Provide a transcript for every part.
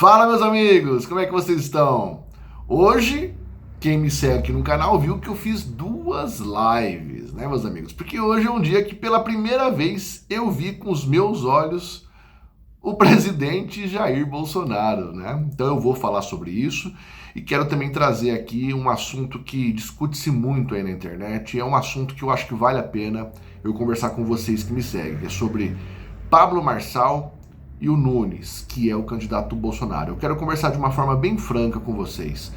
Fala, meus amigos, como é que vocês estão? Hoje, quem me segue aqui no canal viu que eu fiz duas lives, né, meus amigos? Porque hoje é um dia que pela primeira vez eu vi com os meus olhos o presidente Jair Bolsonaro, né? Então eu vou falar sobre isso e quero também trazer aqui um assunto que discute-se muito aí na internet, e é um assunto que eu acho que vale a pena eu conversar com vocês que me seguem, que é sobre Pablo Marçal e o Nunes, que é o candidato do Bolsonaro. Eu quero conversar de uma forma bem franca com vocês.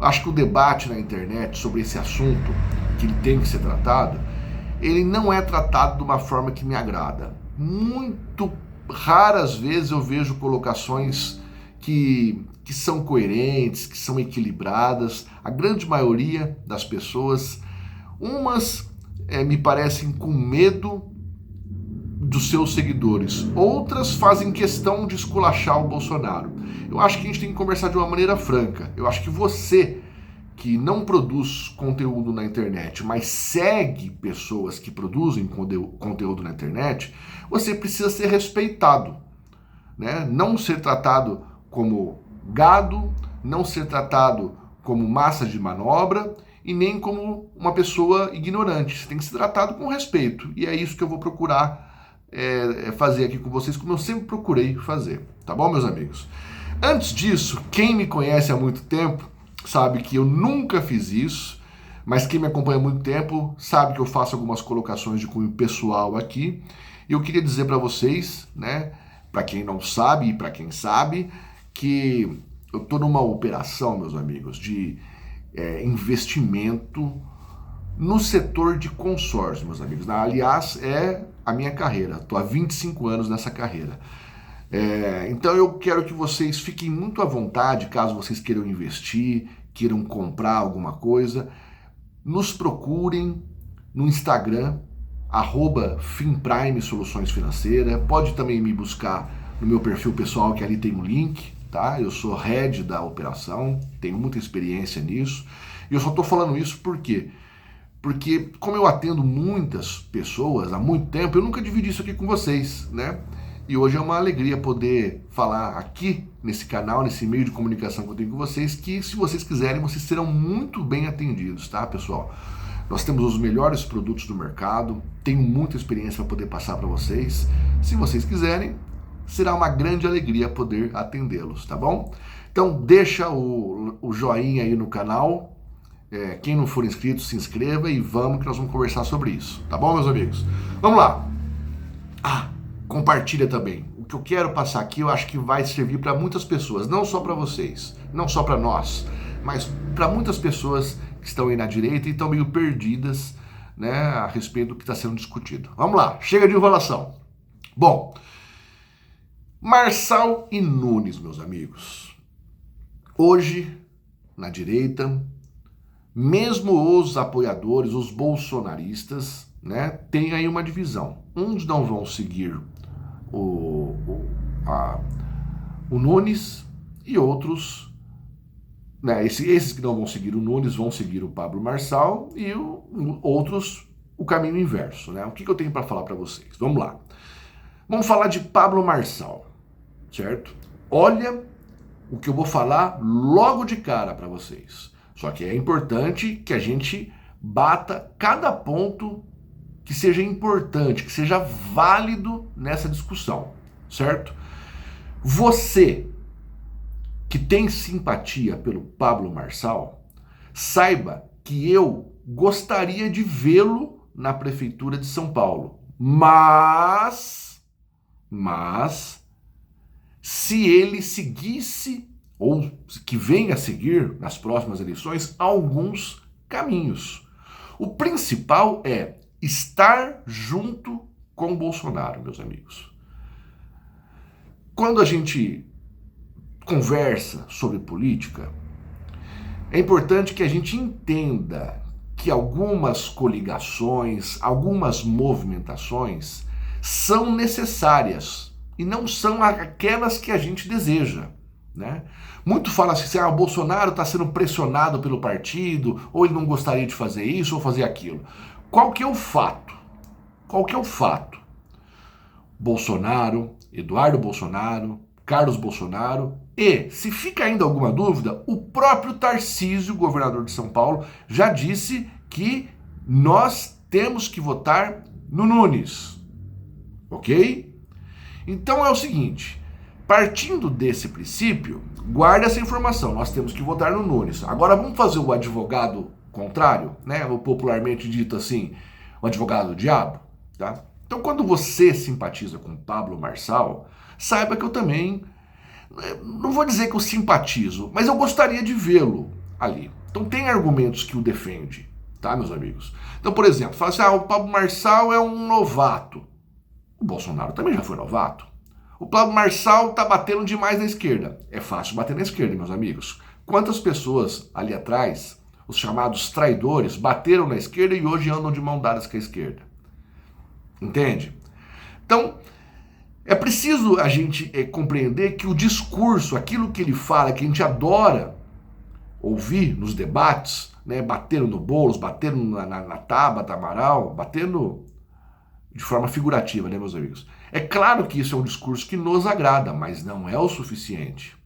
Acho que o debate na internet sobre esse assunto, que ele tem que ser tratado, ele não é tratado de uma forma que me agrada. Muito raras vezes eu vejo colocações que são coerentes, que são equilibradas. A grande maioria das pessoas, umas me parecem com medo dos seus seguidores, outras fazem questão de esculachar o Bolsonaro. Eu acho que a gente tem que conversar de uma maneira franca. Eu acho que você que não produz conteúdo na internet, mas segue pessoas que produzem conteúdo na internet, você precisa ser respeitado, né? Não ser tratado como gado, não ser tratado como massa de manobra e nem como uma pessoa ignorante. Você tem que ser tratado com respeito, e é isso que eu vou procurar fazer aqui com vocês, como eu sempre procurei fazer, tá bom, meus amigos? Antes disso, quem me conhece há muito tempo sabe que eu nunca fiz isso, mas quem me acompanha há muito tempo sabe que eu faço algumas colocações de cunho pessoal aqui, e eu queria dizer para vocês, né, para quem não sabe e para quem sabe, que eu tô numa operação, meus amigos, de investimento no setor de consórcio, meus amigos. Aliás, é a minha carreira. Estou há 25 anos nessa carreira. Então eu quero que vocês fiquem muito à vontade, caso vocês queiram investir, queiram comprar alguma coisa, nos procurem no Instagram, @Finprime Soluções Financeiras. Pode também me buscar no meu perfil pessoal, que ali tem um link, tá? Eu sou head da operação, tenho muita experiência nisso. E eu só estou falando isso por quê? Porque, como eu atendo muitas pessoas há muito tempo, eu nunca dividi isso aqui com vocês, né? E hoje é uma alegria poder falar aqui nesse canal, nesse meio de comunicação que eu tenho com vocês, que se vocês quiserem, vocês serão muito bem atendidos, tá, pessoal? Nós temos os melhores produtos do mercado, tenho muita experiência para poder passar para vocês. Se vocês quiserem, será uma grande alegria poder atendê-los, tá bom? Então deixa o joinha aí no canal. Quem não for inscrito, se inscreva e vamos que nós vamos conversar sobre isso, tá bom, meus amigos? Vamos lá! Compartilha também. O que eu quero passar aqui, eu acho que vai servir para muitas pessoas, não só para vocês, não só para nós, mas para muitas pessoas que estão aí na direita e estão meio perdidas, né, a respeito do que está sendo discutido. Vamos lá, chega de enrolação. Bom, Marçal e Nunes, meus amigos. Hoje, na direita, mesmo os apoiadores, os bolsonaristas, né, tem aí uma divisão. Uns não vão seguir o Nunes e outros, né, esses que não vão seguir o Nunes vão seguir o Pablo Marçal e outros o caminho inverso, né? O que eu tenho para falar para vocês? Vamos lá. Vamos falar de Pablo Marçal, certo? Olha o que eu vou falar logo de cara para vocês. Só que é importante que a gente bata cada ponto que seja importante, que seja válido nessa discussão, certo? Você que tem simpatia pelo Pablo Marçal, saiba que eu gostaria de vê-lo na prefeitura de São Paulo, mas se ele seguisse, ou que venha a seguir nas próximas eleições, alguns caminhos. O principal é estar junto com Bolsonaro, meus amigos. Quando a gente conversa sobre política, é importante que a gente entenda que algumas coligações, algumas movimentações são necessárias e não são aquelas que a gente deseja, né? Muito fala assim, o Bolsonaro está sendo pressionado pelo partido, ou ele não gostaria de fazer isso ou fazer aquilo. Qual que é o fato? Qual que é o fato? Bolsonaro, Eduardo Bolsonaro, Carlos Bolsonaro e, se fica ainda alguma dúvida, o próprio Tarcísio, governador de São Paulo, já disse que nós temos que votar no Nunes, ok? Então é o seguinte, partindo desse princípio, guarda essa informação, nós temos que votar no Nunes. Agora vamos fazer o advogado contrário, né? O popularmente dito assim, o advogado do diabo, tá? Então quando você simpatiza com Pablo Marçal, saiba que eu também, não vou dizer que eu simpatizo, mas eu gostaria de vê-lo ali. Então tem argumentos que o defendem, tá, meus amigos? Então, por exemplo, fala assim, o Pablo Marçal é um novato. O Bolsonaro também já foi novato. O Pablo Marçal tá batendo demais na esquerda. É fácil bater na esquerda, meus amigos. Quantas pessoas ali atrás, os chamados traidores, bateram na esquerda e hoje andam de mão dadas com a esquerda? Entende? Então, é preciso a gente compreender que o discurso, aquilo que ele fala, que a gente adora ouvir nos debates, né, batendo no Boulos, batendo na Tabata Amaral, batendo de forma figurativa, né, meus amigos? É claro que isso é um discurso que nos agrada, mas não é o suficiente.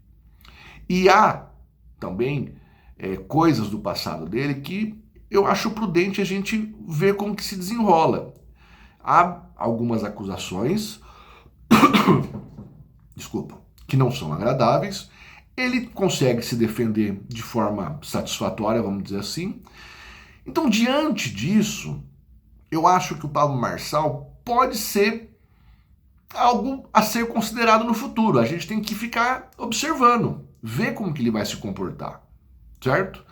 E há também coisas do passado dele que eu acho prudente a gente ver como que se desenrola. Há algumas acusações, desculpa, que não são agradáveis. Ele consegue se defender de forma satisfatória, vamos dizer assim. Então, diante disso, eu acho que o Pablo Marçal pode ser algo a ser considerado no futuro. A gente tem que ficar observando, ver como que ele vai se comportar, certo?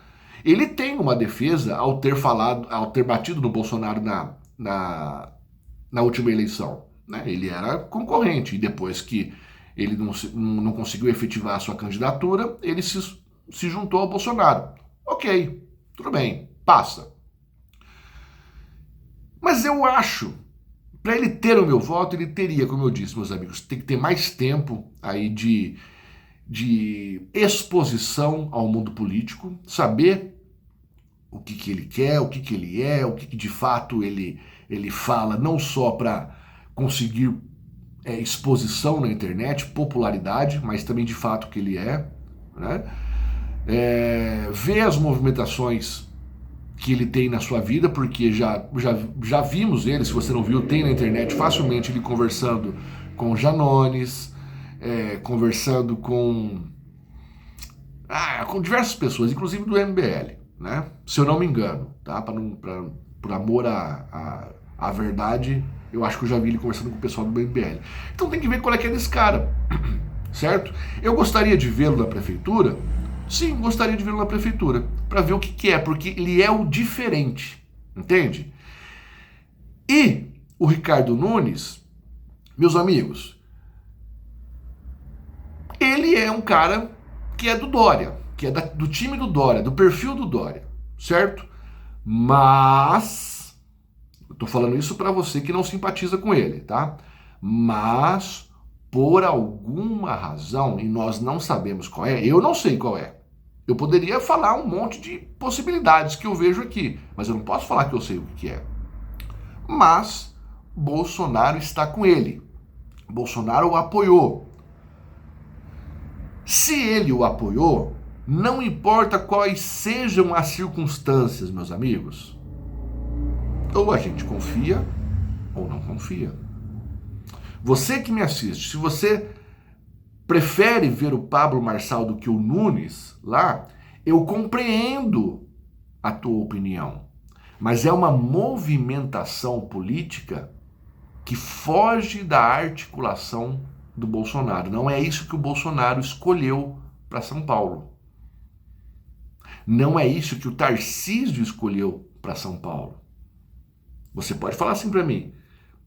Ele tem uma defesa ao ter falado, ao ter batido no Bolsonaro na última eleição, né? Ele era concorrente e depois que ele não conseguiu efetivar a sua candidatura, ele se juntou ao Bolsonaro. Ok, tudo bem, passa. Mas eu acho, para ele ter o meu voto, ele teria, como eu disse, meus amigos, tem que ter mais tempo aí de exposição ao mundo político, saber o que ele quer, o que ele é, o que de fato ele fala, não só para conseguir exposição na internet, popularidade, mas também de fato o que ele é, né? Ver as movimentações que ele tem na sua vida, porque já vimos ele, se você não viu, tem na internet facilmente ele conversando com Janones, conversando com diversas pessoas, inclusive do MBL, né? Se eu não me engano, tá? Por amor à verdade, eu acho que eu já vi ele conversando com o pessoal do MBL. Então tem que ver qual é que é desse cara, certo? Eu gostaria de vê-lo na prefeitura. Sim, gostaria de vê-lo na prefeitura, para ver o que é, porque ele é o diferente, entende? E o Ricardo Nunes, meus amigos, ele é um cara que é do Dória, que é do time do Dória, do perfil do Dória, certo? Mas, eu tô falando isso para você que não simpatiza com ele, tá? Mas, por alguma razão, e nós não sabemos qual é, eu não sei qual é. Eu poderia falar um monte de possibilidades que eu vejo aqui, mas eu não posso falar que eu sei o que é. Mas Bolsonaro está com ele. Bolsonaro o apoiou. Se ele o apoiou, não importa quais sejam as circunstâncias, meus amigos, ou a gente confia ou não confia. Você que me assiste, se você prefere ver o Pablo Marçal do que o Nunes lá, eu compreendo a tua opinião. Mas é uma movimentação política que foge da articulação do Bolsonaro. Não é isso que o Bolsonaro escolheu para São Paulo. Não é isso que o Tarcísio escolheu para São Paulo. Você pode falar assim para mim.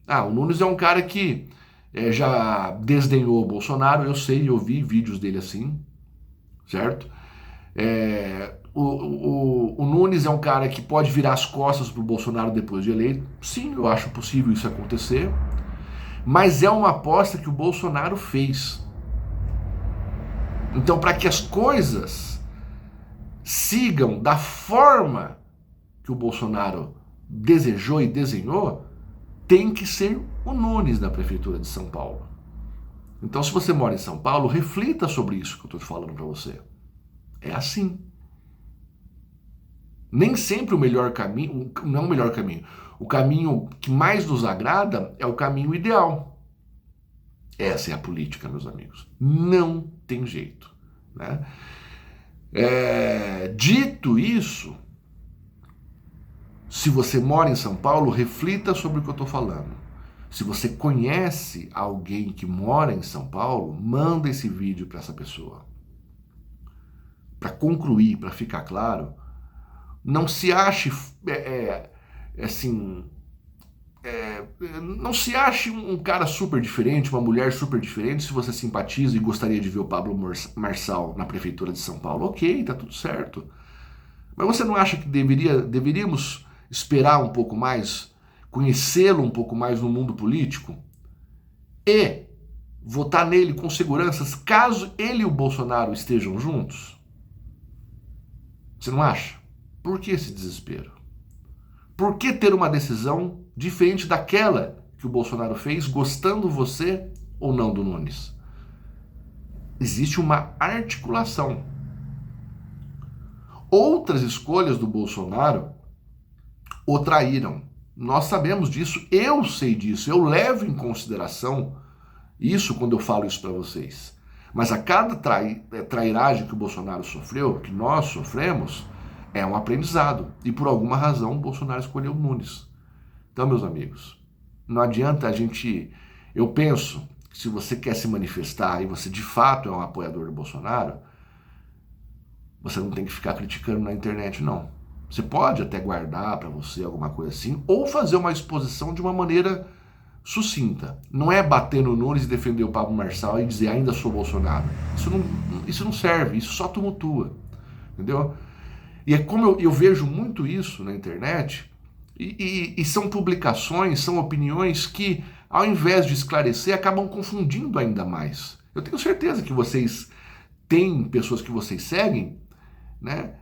O Nunes é um cara que já desdenhou o Bolsonaro, eu sei, eu vi vídeos dele assim, certo? O Nunes é um cara que pode virar as costas pro Bolsonaro depois de eleito. Sim, eu acho possível isso acontecer. Mas é uma aposta que o Bolsonaro fez. Então, para que as coisas sigam da forma que o Bolsonaro desejou e desenhou, tem que ser o Nunes na Prefeitura de São Paulo. Então, se você mora em São Paulo, reflita sobre isso que eu estou falando para você. É assim. Nem sempre o melhor caminho, não o melhor caminho, o caminho que mais nos agrada é o caminho ideal. Essa é a política, meus amigos. Não tem jeito, né? Dito isso, se você mora em São Paulo, reflita sobre o que eu estou falando. Se você conhece alguém que mora em São Paulo, manda esse vídeo para essa pessoa. Para concluir, para ficar claro, não se ache assim, não se ache um cara super diferente, uma mulher super diferente, se você simpatiza e gostaria de ver o Pablo Marçal na prefeitura de São Paulo. Ok, tá tudo certo. Mas você não acha que deveríamos esperar um pouco mais, conhecê-lo um pouco mais no mundo político e votar nele com seguranças caso ele e o Bolsonaro estejam juntos? Você não acha? Por que esse desespero? Por que ter uma decisão diferente daquela que o Bolsonaro fez, gostando você ou não do Nunes? Existe uma articulação. Outras escolhas do Bolsonaro o traíram. Nós sabemos disso, eu sei disso, eu levo em consideração isso quando eu falo isso para vocês. Mas a cada trairagem que o Bolsonaro sofreu, que nós sofremos, é um aprendizado. E por alguma razão o Bolsonaro escolheu o Nunes. Então, meus amigos, não adianta a gente... Eu penso que se você quer se manifestar e você de fato é um apoiador do Bolsonaro, você não tem que ficar criticando na internet, não. Você pode até guardar para você alguma coisa assim, ou fazer uma exposição de uma maneira sucinta. Não é bater no Nunes e defender o Pablo Marçal e dizer ainda sou Bolsonaro. Isso não serve, isso só tumultua. Entendeu? E é como eu vejo muito isso na internet, e são publicações, são opiniões que, ao invés de esclarecer, acabam confundindo ainda mais. Eu tenho certeza que vocês têm pessoas que vocês seguem, né?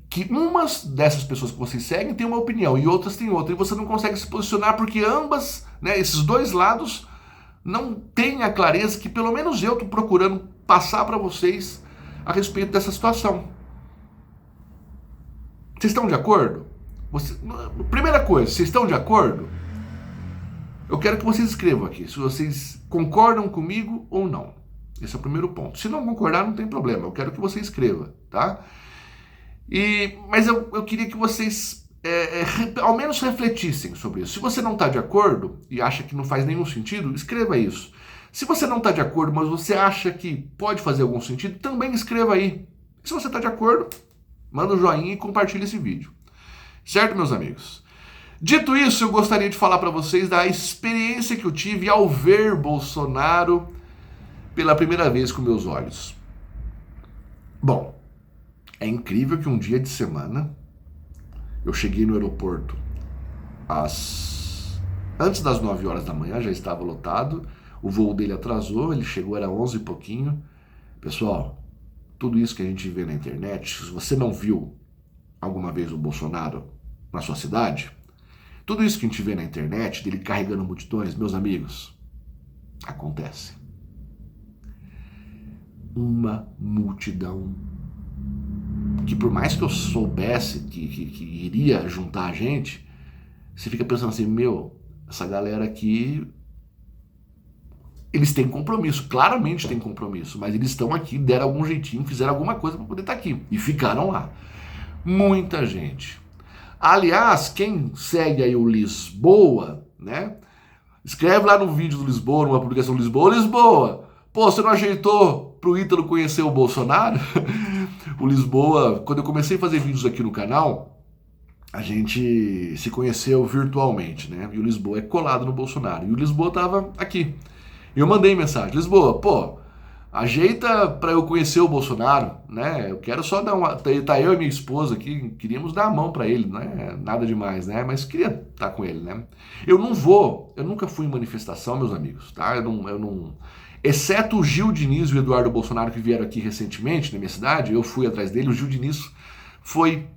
Que umas dessas pessoas que vocês seguem têm uma opinião e outras têm outra, e você não consegue se posicionar porque ambas, né, esses dois lados não têm a clareza que pelo menos eu estou procurando passar para vocês a respeito dessa situação. Vocês estão de acordo? Primeira coisa, vocês estão de acordo? Eu quero que vocês escrevam aqui se vocês concordam comigo ou não. Esse é o primeiro ponto. Se não concordar, não tem problema. Eu quero que você escreva, tá? Mas eu queria que vocês ao menos refletissem sobre isso. Se você não está de acordo e acha que não faz nenhum sentido, escreva isso. Se você não está de acordo, mas você acha que pode fazer algum sentido, também escreva aí. Se você está de acordo, manda um joinha e compartilha esse vídeo. Certo, meus amigos? Dito isso, eu gostaria de falar para vocês da experiência que eu tive ao ver Bolsonaro pela primeira vez com meus olhos. Bom, é incrível que um dia de semana eu cheguei no aeroporto antes das 9 horas da manhã, já estava lotado, o voo dele atrasou, ele chegou, era 11 e pouquinho. Pessoal, tudo isso que a gente vê na internet, se você não viu alguma vez o Bolsonaro na sua cidade, tudo isso que a gente vê na internet, dele carregando multidões, meus amigos, acontece. Uma multidão que, por mais que eu soubesse que iria juntar a gente, você fica pensando assim, essa galera aqui, eles têm compromisso, claramente têm compromisso, mas eles estão aqui, deram algum jeitinho, fizeram alguma coisa para poder estar aqui, e ficaram lá. Muita gente. Aliás, quem segue aí o Lisboa, né, escreve lá no vídeo do Lisboa, numa publicação do Lisboa, pô, você não ajeitou pro Ítalo conhecer o Bolsonaro? O Lisboa, quando eu comecei a fazer vídeos aqui no canal, a gente se conheceu virtualmente, né? E o Lisboa é colado no Bolsonaro. E o Lisboa tava aqui. E eu mandei mensagem, Lisboa, pô, ajeita para eu conhecer o Bolsonaro, né? Eu quero só dar uma... Tá eu e minha esposa aqui, queríamos dar a mão para ele, não é nada demais, né? Mas queria estar com ele, né? Eu nunca fui em manifestação, meus amigos, tá? Eu não... Exceto o Gil Diniz e o Eduardo Bolsonaro, que vieram aqui recentemente na minha cidade, eu fui atrás dele. O Gil Diniz foi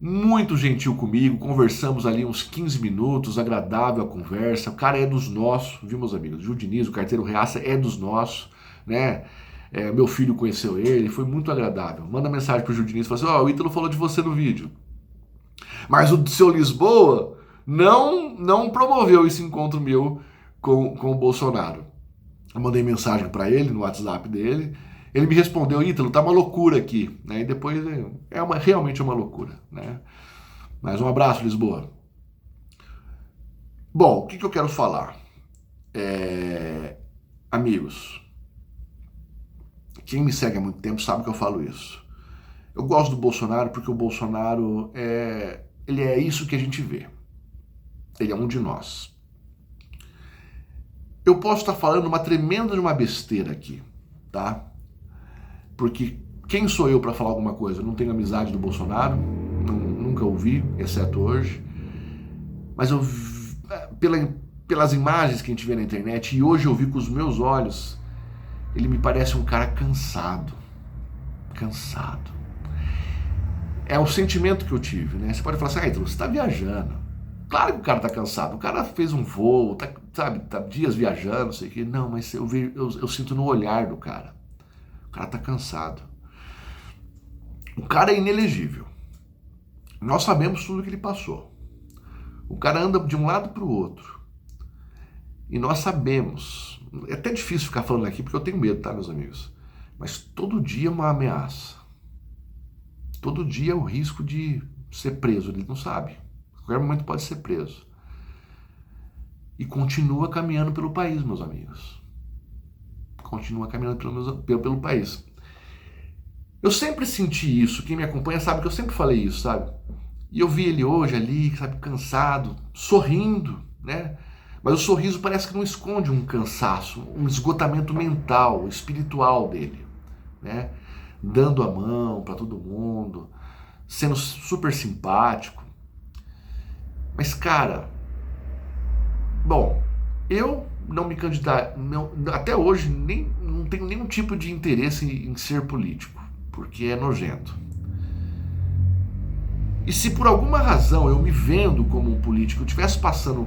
muito gentil comigo, conversamos ali uns 15 minutos, agradável a conversa, o cara é dos nossos, viu, meus amigos? Gil Diniz, o carteiro Reaça é dos nossos, né? Meu filho conheceu ele, foi muito agradável. Manda mensagem pro Gil Diniz, fala assim, o Ítalo falou de você no vídeo. Mas o seu Lisboa não promoveu esse encontro meu com o Bolsonaro. Eu mandei mensagem para ele no WhatsApp dele, ele me respondeu, Ítalo, tá uma loucura aqui, né? E depois realmente uma loucura, né? Mas um abraço, Lisboa. Bom, o que eu quero falar? Amigos, quem me segue há muito tempo sabe que eu falo isso. Eu gosto do Bolsonaro porque o Bolsonaro ele é isso que a gente vê. Ele é um de nós. Eu posso estar falando uma tremenda de uma besteira aqui, tá? Porque quem sou eu para falar alguma coisa? Eu não tenho amizade do Bolsonaro, nunca ouvi, exceto hoje. Mas eu, pelas imagens que a gente vê na internet, e hoje eu vi com os meus olhos, ele me parece um cara cansado. Cansado. É o sentimento que eu tive, né? Você pode falar assim, Ítalo, você tá viajando. Claro que o cara tá cansado. O cara fez um voo, tá dias viajando, não sei o quê. Não, mas eu sinto no olhar do cara. O cara tá cansado. O cara é inelegível. Nós sabemos tudo que ele passou. O cara anda de um lado para o outro. E nós sabemos. É até difícil ficar falando aqui porque eu tenho medo, tá, meus amigos? Mas todo dia é uma ameaça. Todo dia é o risco de ser preso. Ele não sabe. A qualquer momento pode ser preso. E continua caminhando pelo país, meus amigos. Continua caminhando pelo país. Eu sempre senti isso. Quem me acompanha sabe que eu sempre falei isso, sabe? E eu vi ele hoje ali, sabe, cansado, sorrindo, né? Mas o sorriso parece que não esconde um cansaço, um esgotamento mental, espiritual dele, né? Dando a mão para todo mundo, sendo super simpático. Mas, cara, bom, eu não me candidato, até hoje não tenho nenhum tipo de interesse em ser político, porque é nojento. E se por alguma razão eu me vendo como um político, eu estivesse passando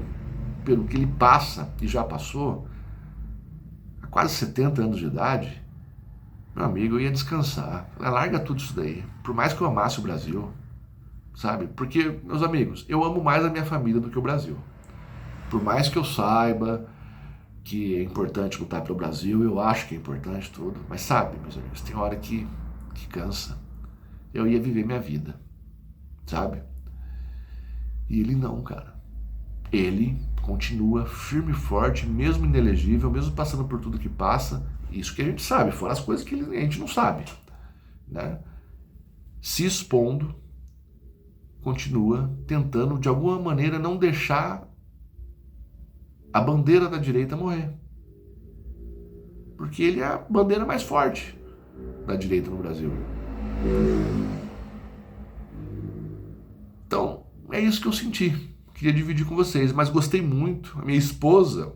pelo que ele passa, e já passou, há quase 70 anos de idade, meu amigo, eu ia descansar. Larga tudo isso daí. Por mais que eu amasse o Brasil, sabe? Porque, meus amigos, eu amo mais a minha família do que o Brasil. Por mais que eu saiba que é importante lutar pelo Brasil, eu acho que é importante tudo, mas sabe, meus amigos, tem hora que cansa. Eu ia viver minha vida, sabe? E ele não, cara. Ele continua firme e forte, mesmo inelegível, mesmo passando por tudo que passa. Isso que a gente sabe, fora as coisas que a gente não sabe, né? Se expondo, continua tentando de alguma maneira não deixar a bandeira da direita morrer. Porque ele é a bandeira mais forte da direita no Brasil. Então, é isso que eu senti. Queria dividir com vocês, mas gostei muito. A minha esposa,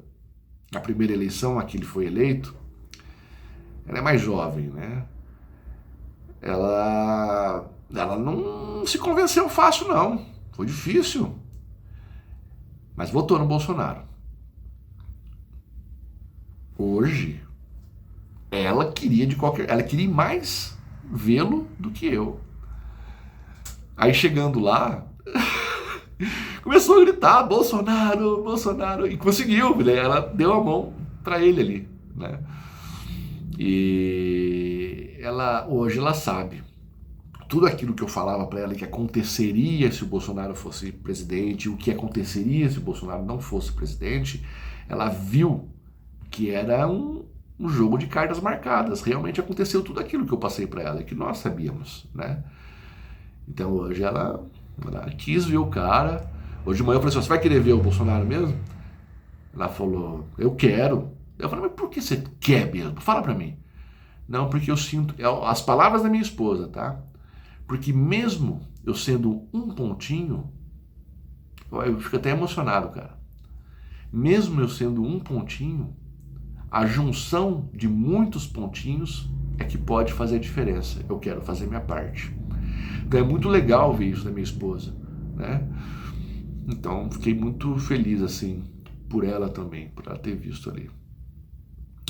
na primeira eleição, a que ele foi eleito, ela é mais jovem, né? Ela não se convenceu fácil, não. Foi difícil. Mas votou no Bolsonaro. Hoje, ela queria mais vê-lo do que eu. Aí chegando lá, começou a gritar, Bolsonaro, Bolsonaro, e conseguiu, né? Ela deu a mão para ele ali, né? E hoje ela sabe tudo aquilo que eu falava para ela que aconteceria se o Bolsonaro fosse presidente, o que aconteceria se o Bolsonaro não fosse presidente, ela viu que era um jogo de cartas marcadas. Realmente aconteceu tudo aquilo que eu passei para ela, que nós sabíamos, né? Então hoje ela quis ver o cara. Hoje de manhã eu falei assim, você vai querer ver o Bolsonaro mesmo? Ela falou, eu quero. Eu falei, mas por que você quer mesmo? Fala pra mim. Não, porque eu sinto, as palavras da minha esposa, tá? Porque mesmo eu sendo um pontinho, eu fico até emocionado, cara. Mesmo eu sendo um pontinho, a junção de muitos pontinhos é que pode fazer a diferença. Eu quero fazer minha parte. Então é muito legal ver isso da minha esposa, né? Então fiquei muito feliz, assim, por ela também, por ela ter visto ali.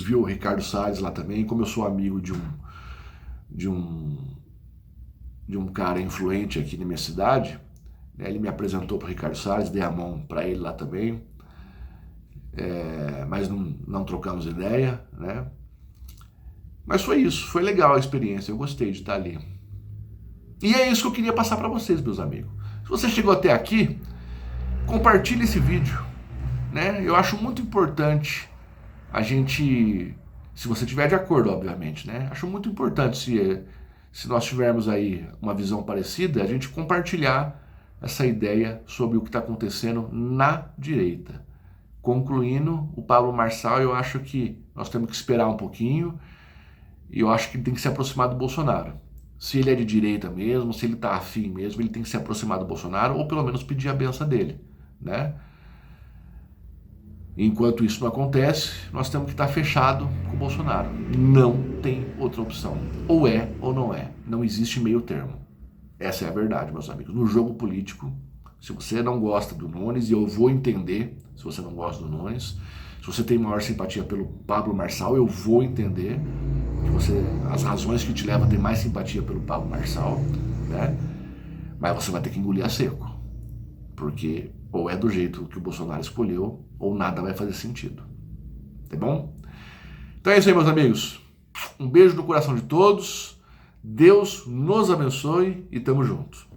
Viu o Ricardo Salles lá também, como eu sou amigo de um cara influente aqui na minha cidade, né? Ele me apresentou para o Ricardo Salles, dei a mão para ele lá também, mas não trocamos ideia, né? Mas foi isso, foi legal a experiência, eu gostei de estar ali. E é isso que eu queria passar para vocês, meus amigos. Se você chegou até aqui, compartilhe esse vídeo, né? Eu acho muito importante a gente, se você tiver de acordo, obviamente, né? Acho muito importante se nós tivermos aí uma visão parecida, a gente compartilhar essa ideia sobre o que está acontecendo na direita. Concluindo, o Pablo Marçal, eu acho que nós temos que esperar um pouquinho e eu acho que ele tem que se aproximar do Bolsonaro. Se ele é de direita mesmo, se ele está afim mesmo, ele tem que se aproximar do Bolsonaro ou pelo menos pedir a benção dele, né? Enquanto isso não acontece, nós temos que estar fechado com o Bolsonaro. Não tem outra opção. Ou é ou não é. Não existe meio termo. Essa é a verdade, meus amigos. No jogo político, se você não gosta do Nunes, e eu vou entender se você não gosta do Nunes, se você tem maior simpatia pelo Pablo Marçal, eu vou entender as razões que te levam a ter mais simpatia pelo Pablo Marçal, né? Mas você vai ter que engolir a seco. Porque ou é do jeito que o Bolsonaro escolheu, ou nada vai fazer sentido. Tá bom? Então é isso aí, meus amigos. Um beijo no coração de todos. Deus nos abençoe e tamo junto.